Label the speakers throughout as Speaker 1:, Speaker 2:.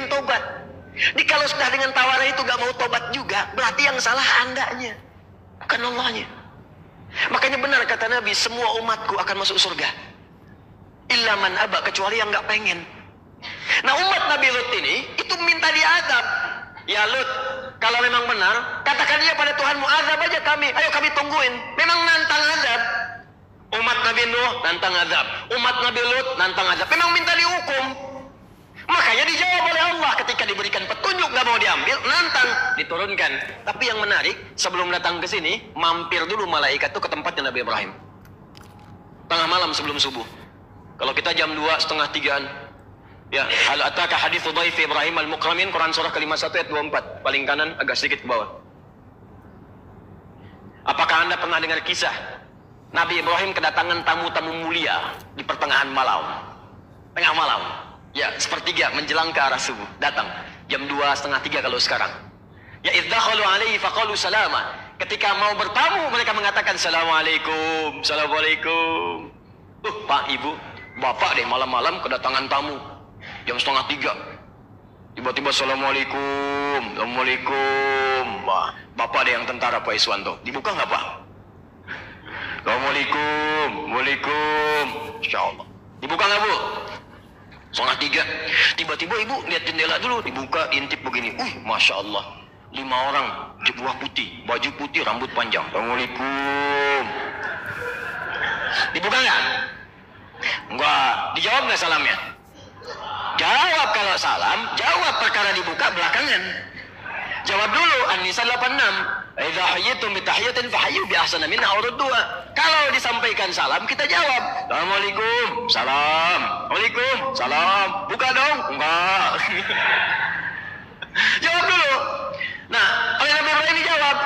Speaker 1: pengen tobat. Jadi kalau sudah dengan tawaran itu gak mau tobat juga, berarti yang salah andanya, bukan Allahnya. Makanya benar kata Nabi, semua umatku akan masuk surga. Illa man aba, kecuali yang gak pengen. Nah umat Nabi Lut ini, itu minta diazab. Ya Lut, kalau memang benar, katakan dia pada Tuhanmu, azab aja kami, ayo kami tungguin. Memang nantang azab. Umat Nabi Nuh nantang azab, umat Nabi Lut nantang azab, memang minta dihukum. Makanya dijawab oleh Allah ketika diberikan petunjuk gak mau diambil, nantang, diturunkan. Tapi yang menarik, sebelum datang ke sini, mampir dulu malaikat itu ke tempatnya Nabi Ibrahim. Tengah malam sebelum subuh. Kalau kita jam 2:30-an, ya, hal ataka haditsu dhaifi Ibrahim al-Mukramin, Quran surah ke-51 ayat 24, paling kanan agak sedikit ke bawah. Apakah Anda pernah dengar kisah Nabi Ibrahim kedatangan tamu-tamu mulia di pertengahan malam? Tengah malam. Ya, sepertiga menjelang ke arah subuh, datang jam 2:30 kalau sekarang. Ya, idzakhalu alaihi faqalu salama. Ketika mau bertamu, mereka mengatakan assalamualaikum, assalamualaikum. Pak, Ibu, Bapak deh malam-malam kedatangan tamu. Jam 2:30. Tiba-tiba assalamualaikum, assalamualaikum. Wah, Bapak deh yang tentara Pak Iswanto. Dibuka nggak Pak? Assalamualaikum, waalaikum. Insyaallah. Dibuka nggak Bu? 2:30. Tiba-tiba Ibu lihat jendela dulu, dibuka, intip begini. Masya Allah, 5 orang, jubah putih, baju putih, rambut panjang. Assalamualaikum. Dibuka nggak? Enggak. Dijawab nggak salamnya? Jawab kalau salam, jawab perkara dibuka belakangan. Jawab dulu, An-Nisa 86. Idza hayyitum bi tahiyatin fahayyu bi ahsana minha aw rudduha. Kalau disampaikan salam, kita jawab. Assalamualaikum. Salam. Waalaikum. Salam. Buka dong. Enggak. Jawab dulu. Nah, oleh Nabi Ibrahim dijawab.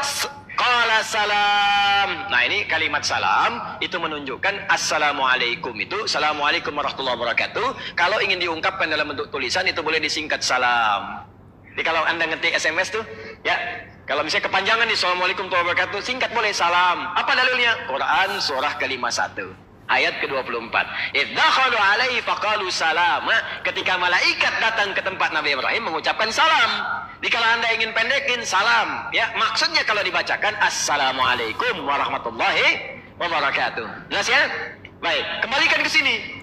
Speaker 1: Qala salam. Nah, ini kalimat salam itu menunjukkan assalamualaikum itu assalamualaikum warahmatullahi wabarakatuh. Kalau ingin diungkapkan dalam bentuk tulisan itu boleh disingkat salam. Jadi kalau Anda ngetik SMS tuh, ya, kalau misalnya kepanjangan nih assalamualaikum warahmatullahi wabarakatuh, singkat boleh salam. Apa dalilnya? Quran surah ke-51 ayat ke-24. Idzakhalu alaihi faqalu salama. Ketika malaikat datang ke tempat Nabi Ibrahim mengucapkan salam. Jadi kalau Anda ingin pendekin salam, ya, maksudnya kalau dibacakan assalamualaikum warahmatullahi wabarakatuh. Jelas ya? Baik, kembalikan ke sini.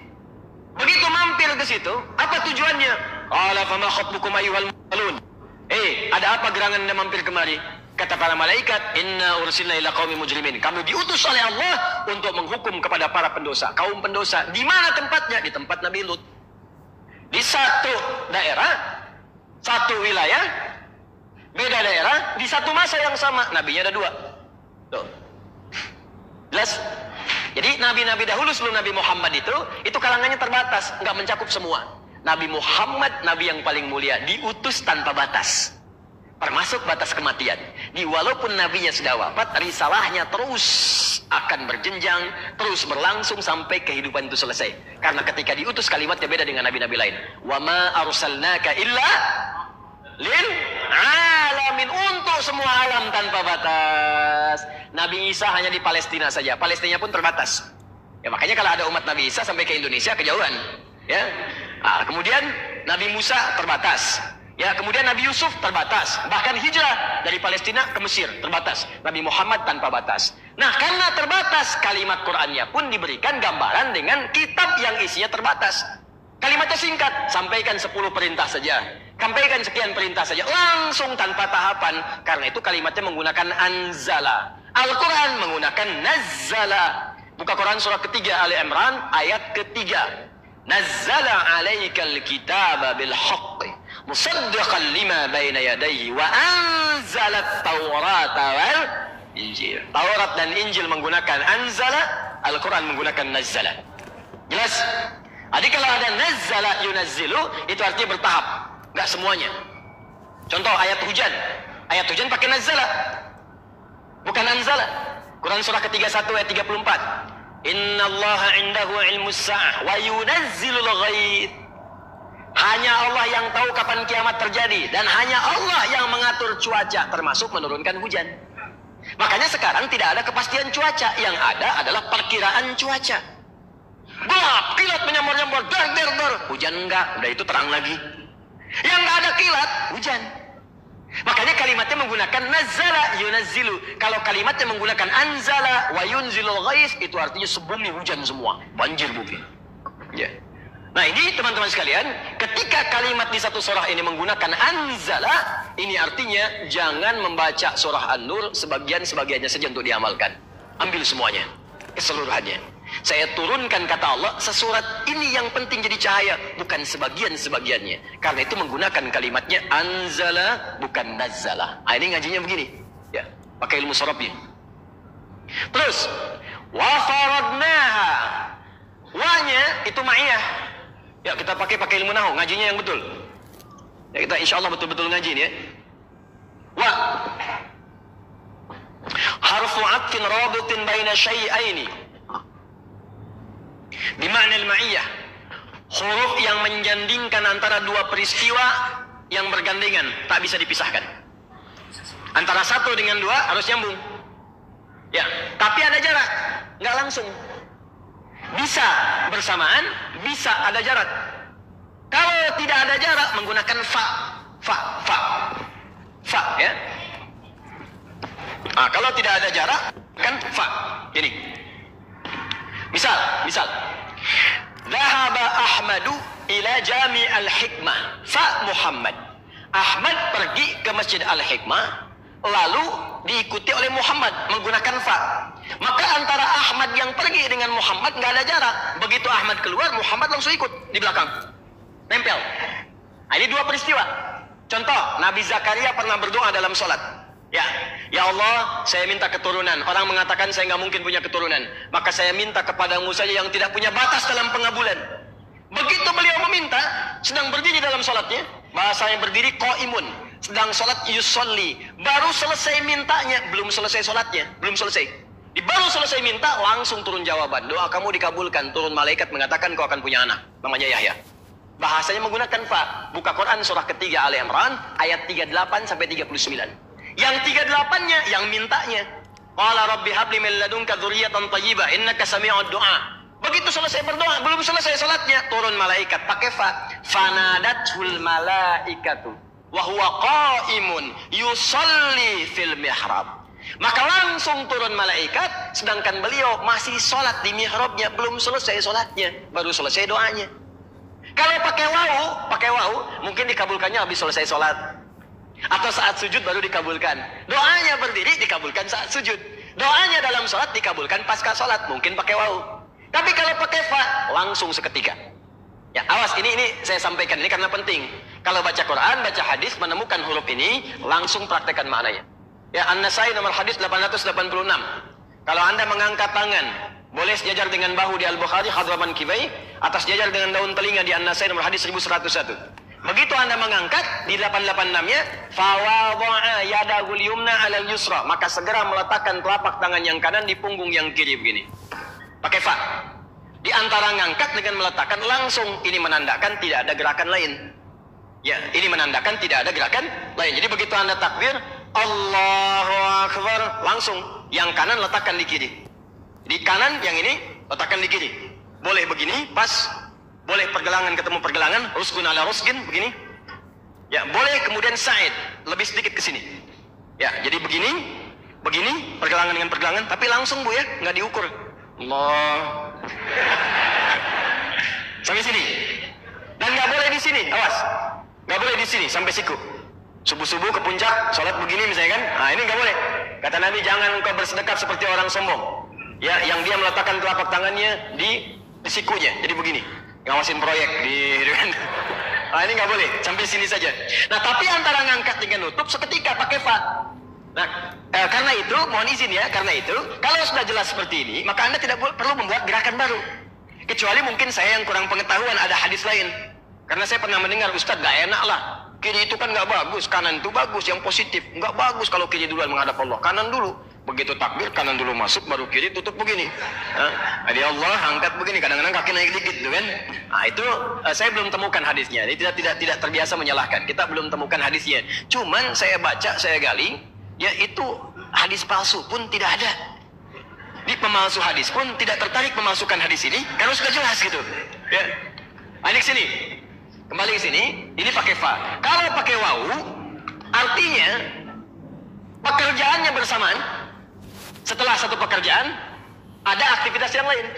Speaker 1: Begitu mampir ke situ, apa tujuannya? Qala fama khatbukum ayyuhal mursalun. Ada apa gerangan Anda mampir kemari? Kata para malaikat, inna ursilna ila qaumi mujrimin. Kami diutus oleh Allah untuk menghukum kepada para pendosa, kaum pendosa. Di mana tempatnya? Di tempat Nabi Lut. Di satu daerah, satu wilayah, beda daerah, di satu masa yang sama. Nabinya ada 2. Tuh. Jelas? Jadi nabi-nabi dahulu sebelum Nabi Muhammad itu kalangannya terbatas, nggak mencakup semua. Nabi Muhammad, nabi yang paling mulia, diutus tanpa batas. Termasuk batas kematian. Walaupun nabinya sudah wafat, risalahnya terus akan berjenjang, terus berlangsung sampai kehidupan itu selesai. Karena ketika diutus kalimatnya beda dengan nabi-nabi lain. Wa ma arsalnaka illa lil alamin, untuk semua alam tanpa batas. Nabi Isa hanya di Palestina saja. Palestina pun terbatas. Ya, makanya kalau ada umat Nabi Isa sampai ke Indonesia kejauhan. Ya. Kemudian Nabi Musa terbatas. Ya, kemudian Nabi Yusuf terbatas. Bahkan hijrah dari Palestina ke Mesir terbatas. Nabi Muhammad tanpa batas. Nah, karena terbatas, kalimat Qur'annya pun diberikan gambaran dengan kitab yang isinya terbatas. Kalimatnya singkat, sampaikan 10 perintah saja. Sampaikan sekian perintah saja, langsung tanpa tahapan. Karena itu kalimatnya menggunakan anzala. Al-Quran menggunakan nazzala. Buka Quran surah ketiga Ali Imran ayat ketiga. Nazzala alaikal kitaba bil haqqi musaddiqan lima baina yadayhi wa anzalat taurata wal injil. Taurat dan Injil menggunakan anzala, Al-Quran menggunakan nazzala. Jelas? Jadi kalau ada nazzala yunazzilu, itu artinya bertahap, nggak semuanya. Contoh ayat hujan. Ayat hujan pakai nazzala, bukan anzala. Quran surah ke-31 ayat 34. Innallaha indahu ilmus sa'ah wa yunazzilul ghaith. Hanya Allah yang tahu kapan kiamat terjadi, dan hanya Allah yang mengatur cuaca, termasuk menurunkan hujan. Makanya sekarang tidak ada kepastian cuaca, yang ada adalah perkiraan cuaca. Gelap, kilat, menyambar-nyambar, dar. Hujan enggak, udah itu terang lagi. Yang nggak ada kilat, hujan. Makanya kalimatnya menggunakan nazzala yunazzilu. Kalau kalimatnya menggunakan anzala wa yunzilul ghais, itu artinya sebumi hujan semua, banjir bumi. Ya. Nah ini teman-teman sekalian, ketika kalimat di satu surah ini menggunakan anzala, ini artinya jangan membaca surah An-Nur sebagian-sebagiannya saja untuk diamalkan. Ambil semuanya, keseluruhannya. Saya turunkan kata Allah, sesurat ini yang penting jadi cahaya, bukan sebagian-sebagiannya. Karena itu menggunakan kalimatnya anzala, bukan nazzala. Nah, ini ngajinya begini, ya, pakai ilmu sorobnya. Terus, wa faradnaha. Wa-nya itu ma'iyah. Ya, kita pakai ilmu nahu, ngajinya yang betul. Ya, kita insya Allah betul-betul ngaji ini ya. Wa harfu atfin rabitin baina syai'aini bima'na al-ma'iyah. Huruf yang menjandingkan antara dua peristiwa yang bergandengan, tak bisa dipisahkan. Antara satu dengan dua harus nyambung. Ya, tapi ada jarak, nggak langsung. Bisa bersamaan, bisa ada jarak. Kalau tidak ada jarak, menggunakan fa, ya. Nah, kalau tidak ada jarak, kan fa. Ini. Misal. Dhahaba Ahmadu ila Jami al-Hikmah. Fa Muhammad. Ahmad pergi ke Masjid Al-Hikmah, lalu diikuti oleh Muhammad menggunakan fa. Maka antara Ahmad yang pergi dengan Muhammad nggak ada jarak. Begitu Ahmad keluar, Muhammad langsung ikut di belakang, nempel. Nah, ini dua peristiwa. Contoh, Nabi Zakaria pernah berdoa dalam sholat. Ya Allah, saya minta keturunan. Orang mengatakan saya nggak mungkin punya keturunan, maka saya minta kepadamu saja yang tidak punya batas dalam pengabulan. Begitu beliau meminta, sedang berdiri dalam sholatnya, bahasanya berdiri qaimun, sedang sholat yusolli, baru selesai mintanya, belum selesai sholatnya, belum selesai. Baru selesai minta, langsung turun jawaban. Doa kamu dikabulkan. Turun malaikat mengatakan kau akan punya anak, namanya Yahya. Bahasanya menggunakan fa. Buka Quran surah ketiga Ali Imran ayat 38 sampai 39. Yang 38-nya yang mintanya. Qala rabbi habli min ladunka dzurriyyatan thayyibah innaka sami'ud du'a. Begitu selesai berdoa, belum selesai salatnya, turun malaikat pakai fa. Fanadatul malaikatu wa huwa qaimun yusalli fil mihrab. Maka langsung turun malaikat, sedangkan beliau masih sholat di mihrabnya, belum selesai sholatnya, baru selesai doanya. Kalau pakai wau, mungkin dikabulkannya habis selesai sholat, atau saat sujud baru dikabulkan. Doanya berdiri dikabulkan saat sujud. Doanya dalam sholat dikabulkan pasca sholat, mungkin pakai wau. Tapi kalau pakai fa, langsung seketika. Ya, awas, ini saya sampaikan ini karena penting. Kalau baca Quran, baca hadis, menemukan huruf ini, langsung praktekkan maknanya. Ya, An-Nasai nomor hadis 886. Kalau Anda mengangkat tangan, boleh sejajar dengan bahu di Al-Bukhari, hadraman kibai, atas sejajar dengan daun telinga di An-Nasai nomor hadis 1101. Begitu Anda mengangkat, di 886-nya, fawadha'a yadahul yumna 'alal yusra, maka segera meletakkan telapak tangan yang kanan di punggung yang kiri begini. Pakai fa. Di antara ngangkat dengan meletakkan, langsung ini menandakan tidak ada gerakan lain. Ya, ini menandakan tidak ada gerakan lain. Jadi begitu Anda takbir, Allahu Akbar, langsung yang kanan letakkan di kiri. Di kanan yang ini letakkan di kiri. Boleh begini, pas. Boleh pergelangan ketemu pergelangan, rusgun ala rusgin, begini. Ya, boleh kemudian sa'id, lebih sedikit ke sini. Ya, jadi begini, pergelangan dengan pergelangan, tapi langsung Bu ya, nggak diukur. Allah. Sampai sini. Dan nggak boleh di sini, awas. Nggak boleh di sini, sampai siku. Subuh-subuh ke puncak, sholat begini misalnya kan. Nah, ini nggak boleh. Kata Nabi, jangan engkau bersedekap seperti orang sombong. Ya, yang dia meletakkan telapak tangannya di sikunya. Jadi begini, ngawasin proyek di kan. Nah, ini nggak boleh, sampai sini saja. Nah, tapi antara ngangkat dengan nutup seketika pakai fa. Nah, karena itu, mohon izin ya, karena itu, kalau sudah jelas seperti ini, maka Anda tidak perlu membuat gerakan baru. Kecuali mungkin saya yang kurang pengetahuan, ada hadis lain. Karena saya pernah mendengar, Ustadz, gak enak lah. Kiri itu kan nggak bagus, kanan itu bagus, yang positif. Nggak bagus kalau kiri duluan menghadap Allah, kanan dulu. Begitu takbir, kanan dulu masuk, baru kiri tutup begini. Jadi Allah angkat begini, kadang-kadang kaki naik dikit, tuh kan? Nah itu saya belum temukan hadisnya. Ini tidak terbiasa menyalahkan. Kita belum temukan hadisnya. Cuman saya baca, saya gali, ya itu hadis palsu pun tidak ada. Di pemalsu hadis pun tidak tertarik memasukkan hadis ini, karena sudah jelas gitu. Ya, ini sini. Kembali ke sini, ini pakai fa. Kalau pakai wau, artinya pekerjaannya bersamaan. Setelah satu pekerjaan, ada aktivitas yang lain.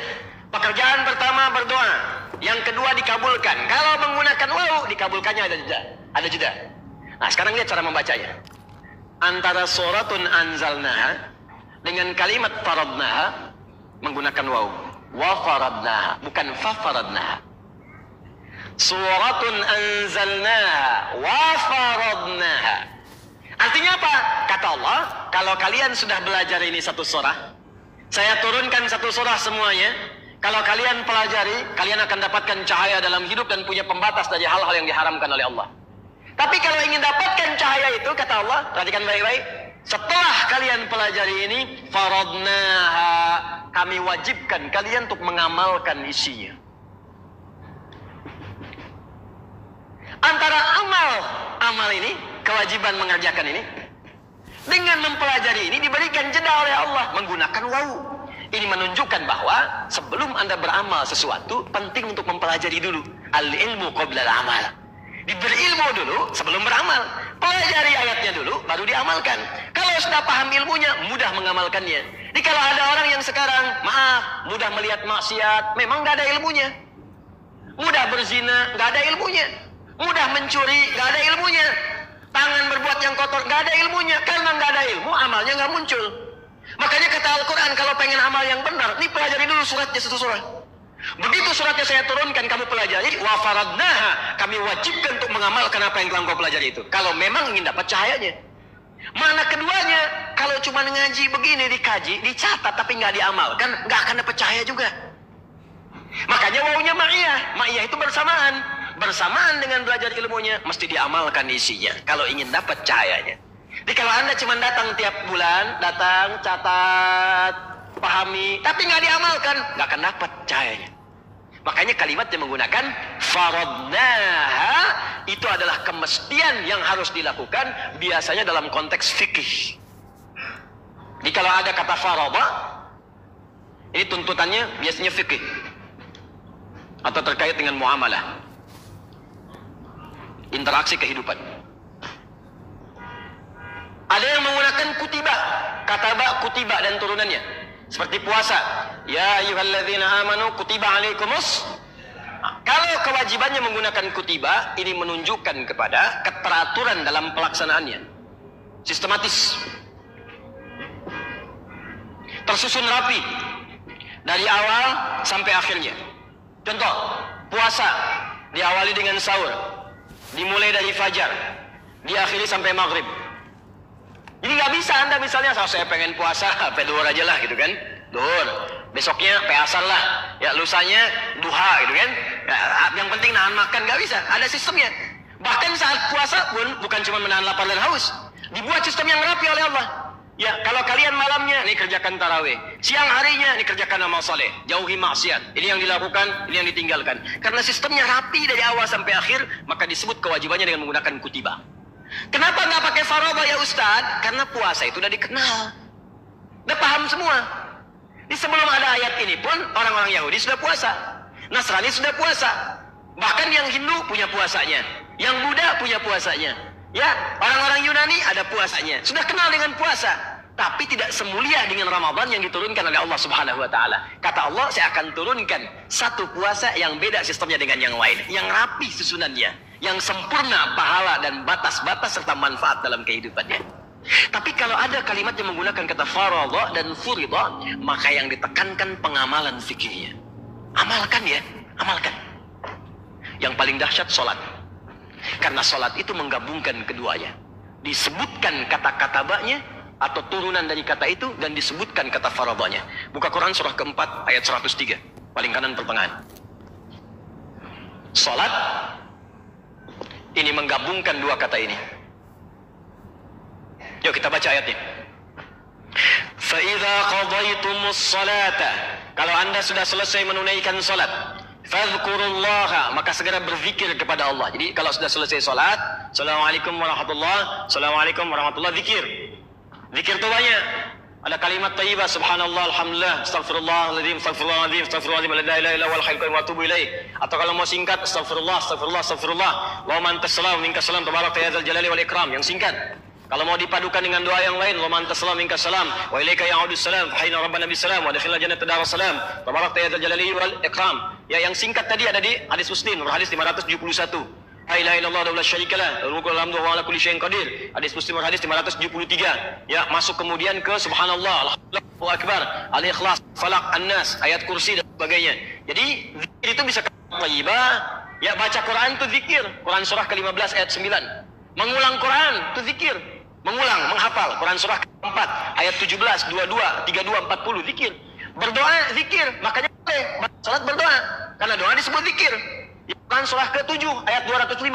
Speaker 1: Pekerjaan pertama berdoa, yang kedua dikabulkan. Kalau menggunakan wau, dikabulkannya ada jeda. Ada jeda. Nah, sekarang lihat cara membacanya. Antara suratun anzalnaha dengan kalimat faradnaha menggunakan wau. Wa faradnaha, bukan fa faradnaha. Suratun anzalnaha wa faradnaha. Artinya apa? Kata Allah, kalau kalian sudah belajar ini satu surah, saya turunkan satu surah semuanya. Kalau kalian pelajari, kalian akan dapatkan cahaya dalam hidup dan punya pembatas dari hal-hal yang diharamkan oleh Allah. Tapi kalau ingin dapatkan cahaya itu, kata Allah, perhatikan baik-baik, setelah kalian pelajari ini, faradnaha, kami wajibkan kalian untuk mengamalkan isinya. Antara amal ini, kewajiban mengerjakan ini, dengan mempelajari ini diberikan jeda oleh Allah menggunakan wau. Ini menunjukkan bahwa sebelum Anda beramal sesuatu, penting untuk mempelajari dulu. Al-ilmu qabla al-amal. Diberi ilmu dulu sebelum beramal. Pelajari ayatnya dulu, baru diamalkan. Kalau sudah paham ilmunya, mudah mengamalkannya. Jadi kalau ada orang yang sekarang, maaf, mudah melihat maksiat, memang nggak ada ilmunya. Mudah berzina, nggak ada ilmunya. Mudah mencuri, nggak ada ilmunya. Tangan berbuat yang kotor, nggak ada ilmunya. Karena nggak ada ilmu, amalnya nggak muncul. Makanya kata Al-Quran, kalau pengen amal yang benar, nih pelajari dulu suratnya satu surat. Begitu suratnya saya turunkan, kamu pelajari, wa faradnaha, kami wajibkan untuk mengamalkan apa yang telah kau pelajari itu. Kalau memang ingin dapat cahayanya. Mana keduanya? Kalau cuma ngaji begini, dikaji, dicatat, tapi nggak diamalkan, nggak akan dapat cahaya juga. Makanya wawunya ma'iyah. Ma'iyah itu bersamaan. Bersamaan dengan belajar ilmunya, mesti diamalkan isinya. Kalau ingin dapat cahayanya. Jadi kalau Anda cuma datang tiap bulan, datang, catat, pahami, tapi nggak diamalkan, nggak akan dapat cahayanya. Makanya kalimatnya menggunakan faradnaha, itu adalah kemestian yang harus dilakukan, biasanya dalam konteks fikih. Jadi kalau ada kata farada, ini tuntutannya biasanya fikih atau terkait dengan muamalah, interaksi kehidupan. Ada yang menggunakan kutiba, kataba, kutiba dan turunannya. Seperti puasa. Ya ayyuhalladzina amanu kutiba alaikumus. Kalau kewajibannya menggunakan kutiba, ini menunjukkan kepada keteraturan dalam pelaksanaannya. Sistematis. Tersusun rapi. Dari awal sampai akhirnya. Contoh, puasa diawali dengan sahur. Dimulai dari fajar. Diakhiri sampai maghrib. Jadi nggak bisa Anda misalnya, saya pengen puasa, sampai duhur aja lah gitu kan. Duhur. Besoknya asar lah. Ya lusanya duha gitu kan. Ya, yang penting nahan makan, nggak bisa. Ada sistemnya. Bahkan saat puasa pun bukan cuma menahan lapar dan haus. Dibuat sistem yang rapi oleh Allah. Ya, kalau kalian malamnya, ini kerjakan tarawih. Siang harinya, ini kerjakan amal saleh. Jauhi maksiat. Ini yang dilakukan, ini yang ditinggalkan. Karena sistemnya rapi dari awal sampai akhir, maka disebut kewajibannya dengan menggunakan kutiba. Kenapa nggak pakai farada ya Ustadz? Karena puasa itu udah dikenal. Udah paham semua. Di sebelum ada ayat ini pun, orang-orang Yahudi sudah puasa. Nasrani sudah puasa. Bahkan yang Hindu punya puasanya. Yang Buddha punya puasanya. Ya, orang-orang Yunani ada puasanya. Sudah kenal dengan puasa. Tapi tidak semulia dengan Ramadan yang diturunkan oleh Allah Subhanahu wa Ta'ala. Kata Allah, saya akan turunkan satu puasa yang beda sistemnya dengan yang lain. Yang rapi susunannya. Yang sempurna pahala dan batas-batas serta manfaat dalam kehidupannya. Tapi kalau ada kalimat yang menggunakan kata farada dan furida, maka yang ditekankan pengamalan fikihnya. Amalkan ya, amalkan. Yang paling dahsyat sholat. Karena sholat itu menggabungkan keduanya. Disebutkan kata-katabanya atau turunan dari kata itu, dan disebutkan kata faradanya. Buka Quran surah keempat ayat 103, paling kanan pertengahan. Sholat ini menggabungkan dua kata ini. Yuk kita baca ayatnya. فَإِذَا قَضَيْتُمُ الصَّلَاةَ, kalau Anda sudah selesai menunaikan salat, fadhkurullaha, maka segera berzikir kepada Allah. Jadi kalau sudah selesai salat, assalamualaikum warahmatullahi, assalamualaikum warahmatullahi, zikir. Zikir itu banyak. Ada kalimat thayyibah, subhanallah, alhamdulillah, astagfirullahaladzim, astagfirullahaladzim, astagfirullahaladzim, la ilaha illallah wal hayyul qayyum wa atubu ilaih. Atau kalau mau singkat, astagfirullah, astagfirullah, astagfirullah. Allahumma antas salam, minkas salam, tabarakta ya dzal jalali wal ikram. Yang singkat. Kalau mau dipadukan dengan doa yang lain, Allahumma antas salam, minkas salam, wa ilaika ya'udus salam, fa hayna rabbana bis salam, wa adkhilna jannata daras salam, tabarakta ya dzal jalali wal ikram. Ya, yang singkat tadi ada di hadis Muslim, nomor hadis 571. La ilaha illallah wa la syarika lah, lahul mulku wa lahul hamdu wa huwa ala kulli syai'in qadir. Hadis Muslim hadis 573. Ya, masuk kemudian ke subhanallah, Allahu akbar, al-ikhlas, falaq, an-nas, ayat kursi dan sebagainya. Jadi zikir itu bisa thayyibah. Ya, baca Quran itu zikir. Quran surah ke-15 ayat 9. Mengulang Quran itu zikir. Mengulang, menghafal Quran surah ke-4 ayat 17, 22, 32, 40 zikir. Berdoa zikir. Makanya boleh salat berdoa karena doa disebut zikir. Quran surah ke-7 ayat 205.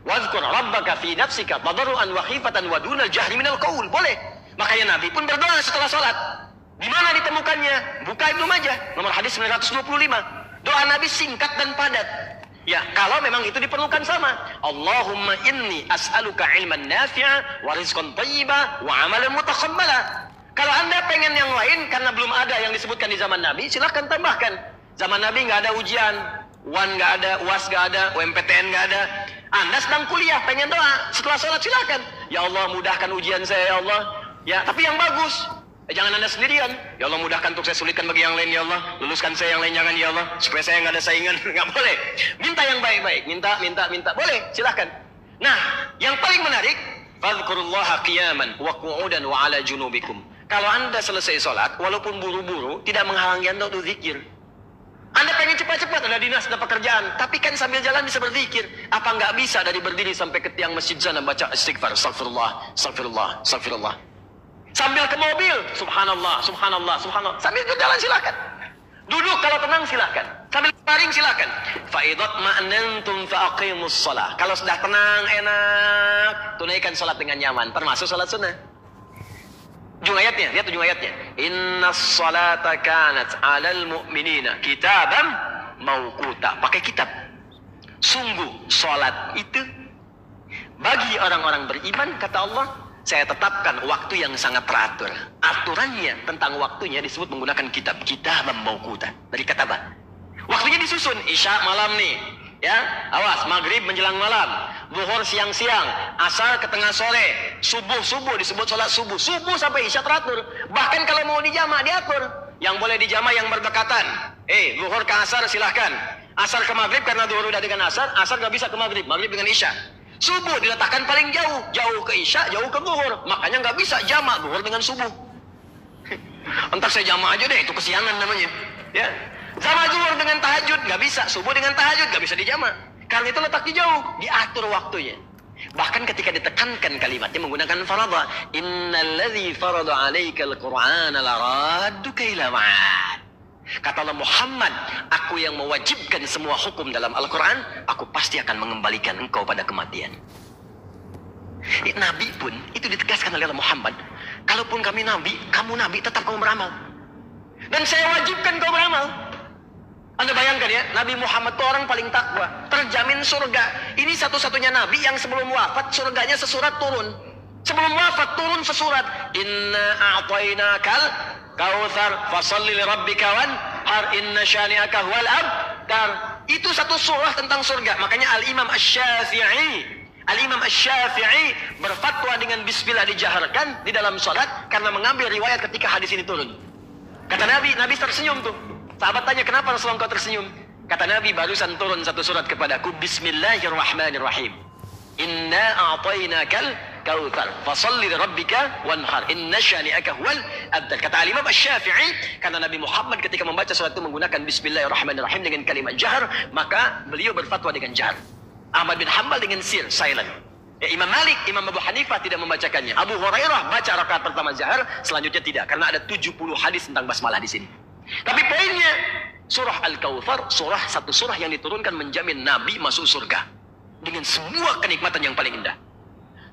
Speaker 1: Wazkur rabbaka fi nafsika tadarruan wa khifatan wa dunal jahri minal qaul. Boleh. Makanya Nabi pun berdoa setelah salat. Di mana ditemukannya? Buka Ibnu Majah, nomor hadis 925. Doa Nabi singkat dan padat. Ya, kalau memang itu diperlukan sama. Allahumma inni as'aluka ilman nafi'a wa rizqan thayyiba wa amalan mutaqabbala. Kalau Anda pengen yang lain karena belum ada yang disebutkan di zaman Nabi, silahkan tambahkan. Zaman Nabi nggak ada ujian, UAN nggak ada, UAS nggak ada, UMPTN nggak ada. Anda sedang kuliah, pengen doa, setelah sholat silakan. Ya Allah, mudahkan ujian saya, ya Allah. Ya, tapi yang bagus. Jangan Anda sendirian. Ya Allah, mudahkan untuk saya, sulitkan bagi yang lain, ya Allah. Luluskan saya yang lain, jangan, ya Allah. Supaya saya nggak ada saingan. Nggak boleh. Minta yang baik-baik. Minta. Boleh, silakan. Nah, yang paling menarik, fadhkurullaha qiyaman wa qu'udan wa ala junubikum. Kalau Anda selesai sholat, walaupun buru-buru, tidak menghalangi Anda untuk zikir. Anda pengen cepat-cepat, ada dinas, ada pekerjaan, tapi kan sambil jalan bisa berzikir. Apa nggak bisa dari berdiri sampai ke tiang masjid sana baca istighfar, astagfirullah, astagfirullah, astagfirullah. Sambil ke mobil, subhanallah, subhanallah, subhanallah. Sambil berjalan silakan. Duduk kalau tenang silakan. Sambil baring silakan. Fa idza ma'nantum fa aqimus shalah. Kalau sudah tenang, enak, tunaikan salat dengan nyaman, termasuk salat sunnah. Ujung ayatnya, lihat ujung ayatnya. Innas salata kanat 'alal mu'minina kitaban mauquta. Pakai kitab. Sungguh salat itu bagi orang-orang beriman, kata Allah, saya tetapkan waktu yang sangat teratur. Aturannya tentang waktunya disebut menggunakan kitab. Kitaban mauquta. Dari kataba. Waktunya disusun. Isya malam nih. Ya, awas, maghrib menjelang malam, zuhur siang-siang, asar ke tengah sore, subuh disebut sholat subuh, subuh sampai isya teratur. Bahkan kalau mau dijamak diatur, yang boleh dijamak yang berdekatan. Zuhur ke asar silahkan, asar ke maghrib karena zuhur udah dengan asar nggak bisa ke maghrib, maghrib dengan isya. Subuh diletakkan paling jauh, jauh ke isya, jauh ke zuhur, makanya nggak bisa jamak zuhur dengan subuh. Entar saya jamak aja deh, itu kesiangan namanya. Ya. Sama zuhur dengan tahajud, nggak bisa. Subuh dengan tahajud, nggak bisa dijamak. Karena itu letaknya jauh, diatur waktunya. Bahkan ketika ditekankan kalimatnya menggunakan faradha. Innalladzi farada 'alaikal qur'ana laradduka ila ma'ad. Kata Allah, Muhammad, aku yang mewajibkan semua hukum dalam Al-Quran, aku pasti akan mengembalikan engkau pada kematian. Nabi pun, itu ditegaskan oleh Allah Muhammad. Kalaupun kami nabi, kamu nabi, tetap kamu beramal. Dan saya wajibkan kau beramal. Anda bayangkan ya, Nabi Muhammad itu orang paling takwa, terjamin surga. Ini satu-satunya Nabi yang sebelum wafat surganya sesurat turun. Sebelum wafat turun sesurat. Inna a'tainakal kautsar fasalli li rabbika wanhar inna syani'aka huwal abtar. Itu satu surah tentang surga. Makanya Al-Imam Asy-Syafi'i berfatwa dengan bismillah dijaharkan di dalam salat karena mengambil riwayat ketika hadis ini turun. Kata Nabi tersenyum tuh. Sahabat tanya, kenapa Rasulullah engkau tersenyum? Kata Nabi, barusan turun satu surat kepadaku, Bismillahirrahmanirrahim. Inna a'tainakal kautsar, fasalli li rabbika wanhar, inna syani'aka huwal abtar. Kata Imam Asy-Syafi'i, karena Nabi Muhammad ketika membaca surat itu menggunakan Bismillahirrahmanirrahim dengan kalimat jahar, maka beliau berfatwa dengan jahar. Ahmad bin Hanbal dengan sir, silent. Ya, Imam Malik, Imam Abu Hanifah tidak membacakannya. Abu Hurairah baca rakaat pertama jahar, selanjutnya tidak, karena ada 70 hadis tentang basmalah di sini. Tapi poinnya, surah Al-Kautsar, satu surah yang diturunkan menjamin Nabi masuk surga dengan semua kenikmatan yang paling indah.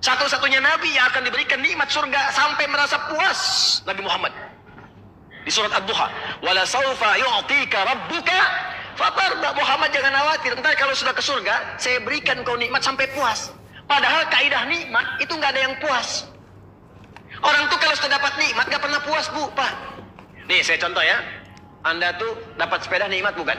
Speaker 1: Satu-satunya Nabi yang akan diberikan nikmat surga sampai merasa puas, Nabi Muhammad. Di surat Ad-Duha, wala saufa yu'tika rabbuka fatarda. Muhammad jangan khawatir, entar kalau sudah ke surga, saya berikan kau nikmat sampai puas. Padahal kaidah nikmat itu nggak ada yang puas. Orang tuh kalau sudah dapat nikmat gak pernah puas, Bu, Pak. Nih, saya contoh ya. Anda tuh dapat sepeda nikmat bukan?